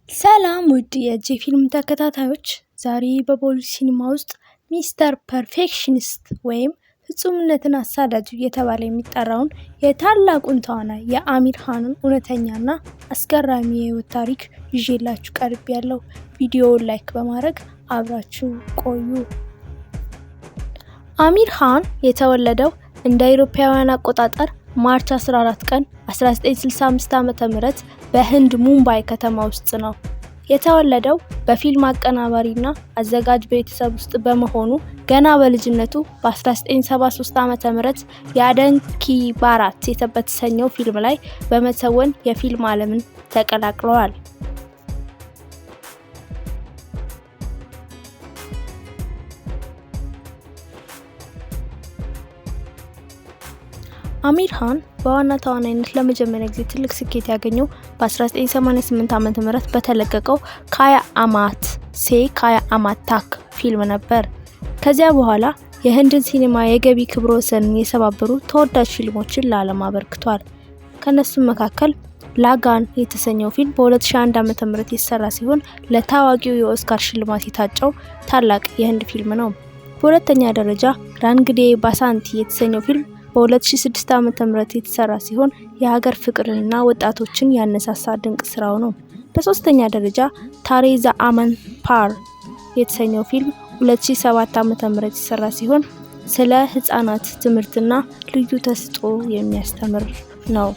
ሰላም ውድ የጄ ፊልም ተከታታዮች፣ ዛሬ በፖሊስ ሲኒማ ውስጥ ሚስተር ፐርፌክሽኒስት ወይም ፍጹምነትን አሳዳጅ እየተባለ የሚጠራውን የታላቁን ተዋናይ የአሚር ኻንን እውነተኛና አስገራሚ የህይወት ታሪክ ይዤላችሁ ቀርቤያለሁ። ቪዲዮውን ላይክ በማድረግ አብራችሁ ቆዩ። አሚር ኻን የተወለደው እንደ አውሮፓውያን አቆጣጠር ማርች 14 ቀን 1965 ዓ.ም በህንድ ሙምባይ ከተማ ውስጥ ነው። የተወለደው በፊልም አቀናባሪና አዘጋጅ ቤተሰብ ውስጥ በመሆኑ ገና በልጅነቱ በ1973 ዓ.ም የአደን ኪ ባራት በተሰኘው ፊልም ላይ በመተወን የፊልም ዓለምን ተቀላቅለዋል። አሚር ኻን በዋና ተዋናይነት ለመጀመሪያ ጊዜ ትልቅ ስኬት ያገኘው በ1988 ዓ.ም በተለቀቀው ካያ አማት ሴ ካያ አማት ታክ ፊልም ነበር። ከዚያ በኋላ የህንድን ሲኒማ የገቢ ክብረ ወሰንን የሰባበሩ ተወዳጅ ፊልሞችን ለዓለም አበርክቷል። ከነሱም መካከል ላጋን የተሰኘው ፊልም በ2001 ዓ.ም የተሰራ ሲሆን ለታዋቂው የኦስካር ሽልማት የታጨው ታላቅ የህንድ ፊልም ነው። በሁለተኛ ደረጃ ራንግዴ ባሳንቲ የተሰኘው ፊልም በ2006 ዓ.ም የተሰራ ሲሆን የሀገር ፍቅርንና ወጣቶችን ያነሳሳ ድንቅ ስራው ነው። በሶስተኛ ደረጃ ታሬ ዘአማን ፓር የተሰኘው ፊልም 2007 ዓ.ም የተሰራ ሲሆን ስለ ህፃናት ትምህርትና ልዩ ተሰጥኦ የሚያስተምር ነው።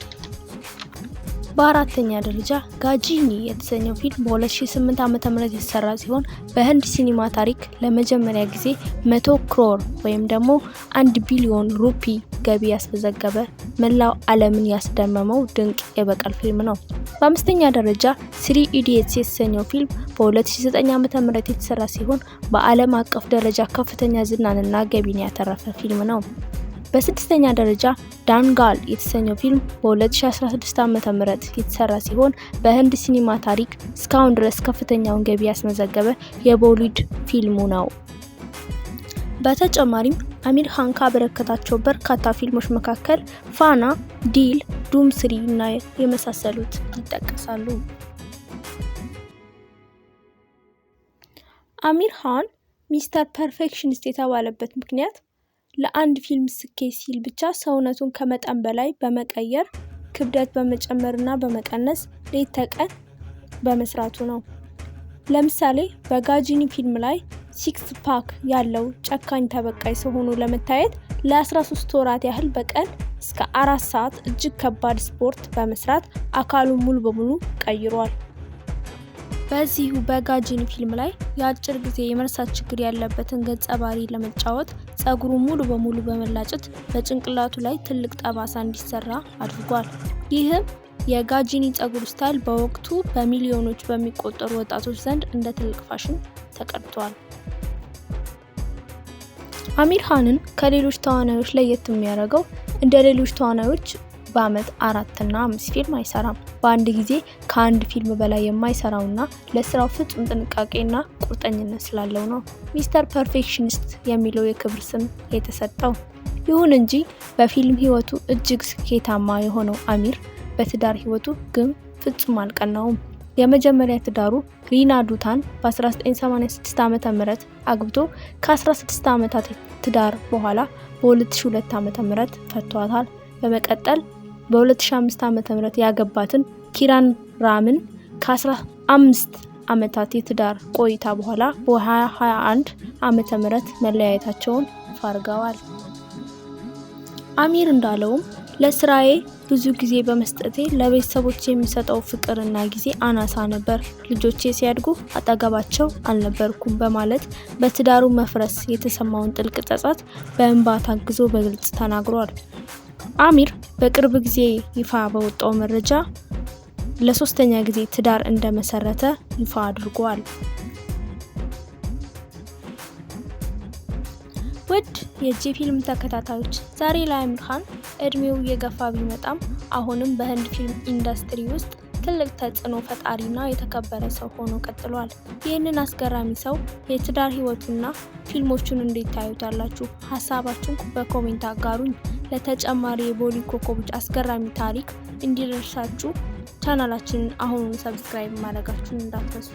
በአራተኛ ደረጃ ጋጂኒ የተሰኘው ፊልም በ2008 ዓ.ም የተሰራ ሲሆን በህንድ ሲኒማ ታሪክ ለመጀመሪያ ጊዜ 100 ክሮር ወይም ደግሞ 1 ቢሊዮን ሩፒ ገቢ ያስመዘገበ መላው ዓለምን ያስደመመው ድንቅ የበቀል ፊልም ነው። በአምስተኛ ደረጃ ስሪ ኢዲየትስ የተሰኘው ፊልም በ2009 ዓ.ም የተሰራ ሲሆን በዓለም አቀፍ ደረጃ ከፍተኛ ዝናንና ገቢን ያተረፈ ፊልም ነው። በስድስተኛ ደረጃ ዳንጋል የተሰኘው ፊልም በ2016 ዓ.ም የተሰራ ሲሆን በህንድ ሲኒማ ታሪክ እስካሁን ድረስ ከፍተኛውን ገቢ ያስመዘገበ የቦሊውድ ፊልሙ ነው። በተጨማሪም አሚር ኻን ካበረከታቸው በርካታ ፊልሞች መካከል ፋና፣ ዲል፣ ዱም ስሪ እና የመሳሰሉት ይጠቀሳሉ። አሚር ኻን ሚስተር ፐርፌክሽኒስት የተባለበት ምክንያት ለአንድ ፊልም ስኬት ሲል ብቻ ሰውነቱን ከመጠን በላይ በመቀየር ክብደት በመጨመርና በመቀነስ ሌት ተቀን በመስራቱ ነው። ለምሳሌ በጋጂኒ ፊልም ላይ ሲክስ ፓክ ያለው ጨካኝ ተበቃይ ሰው ሆኖ ለመታየት ለ13 ወራት ያህል በቀን እስከ 4 ሰዓት እጅግ ከባድ ስፖርት በመስራት አካሉን ሙሉ በሙሉ ቀይሯል። በዚሁ በጋጂኒ ፊልም ላይ የአጭር ጊዜ የመርሳት ችግር ያለበትን ገጸ ባህሪ ለመጫወት ጸጉሩ ሙሉ በሙሉ በመላጨት በጭንቅላቱ ላይ ትልቅ ጠባሳ እንዲሰራ አድርጓል። ይህም የጋጂኒ ጸጉር ስታይል በወቅቱ በሚሊዮኖች በሚቆጠሩ ወጣቶች ዘንድ እንደ ትልቅ ፋሽን ተቀድቷል። አሚር ኻንን ከሌሎች ተዋናዮች ለየት የሚያደርገው እንደ ሌሎች ተዋናዮች በአመት 4 እና 5 ፊልም አይሰራም። በአንድ ጊዜ ከአንድ ፊልም በላይ የማይሰራውና ለስራው ፍጹም ጥንቃቄና ቁርጠኝነት ስላለው ነው ሚስተር ፐርፌክሽኒስት የሚለው የክብር ስም የተሰጠው። ይሁን እንጂ በፊልም ህይወቱ እጅግ ስኬታማ የሆነው አሚር በትዳር ህይወቱ ግን ፍጹም አልቀናውም። የመጀመሪያ ትዳሩ ሪና ዱታን በ1986 ዓ.ም አግብቶ ከ16 ዓመታት ትዳር በኋላ በ2002 ዓ.ም ፈቷታል። በመቀጠል በ2005 ዓ.ም ያገባትን ኪራን ራምን ከ15 ዓመታት የትዳር ቆይታ በኋላ በ2021 ዓ.ም መለያየታቸውን አድርገዋል። አሚር እንዳለውም ለስራዬ ብዙ ጊዜ በመስጠቴ ለቤተሰቦቼ የሚሰጠው ፍቅርና ጊዜ አናሳ ነበር። ልጆቼ ሲያድጉ አጠገባቸው አልነበርኩም በማለት በትዳሩ መፍረስ የተሰማውን ጥልቅ ጸጸት በእንባ ታግዞ በግልጽ ተናግሯል። አሚር በቅርብ ጊዜ ይፋ በወጣው መረጃ ለሶስተኛ ጊዜ ትዳር እንደመሰረተ ይፋ አድርጓል። ውድ የጄ ፊልም ተከታታዮች፣ ዛሬ ላይ አሚር ኻን እድሜው እየገፋ ቢመጣም አሁንም በህንድ ፊልም ኢንዱስትሪ ውስጥ ትልቅ ተጽዕኖ ፈጣሪና የተከበረ ሰው ሆኖ ቀጥሏል። ይህንን አስገራሚ ሰው የትዳር ህይወቱና ፊልሞቹን እንዴት ታዩታላችሁ? ሀሳባችሁን በኮሜንት አጋሩኝ። ለተጨማሪ የቦሊውድ ኮከቦች አስገራሚ ታሪክ እንዲደርሳችሁ ቻናላችንን አሁኑን ሰብስክራይብ ማድረጋችሁን እንዳትረሱ።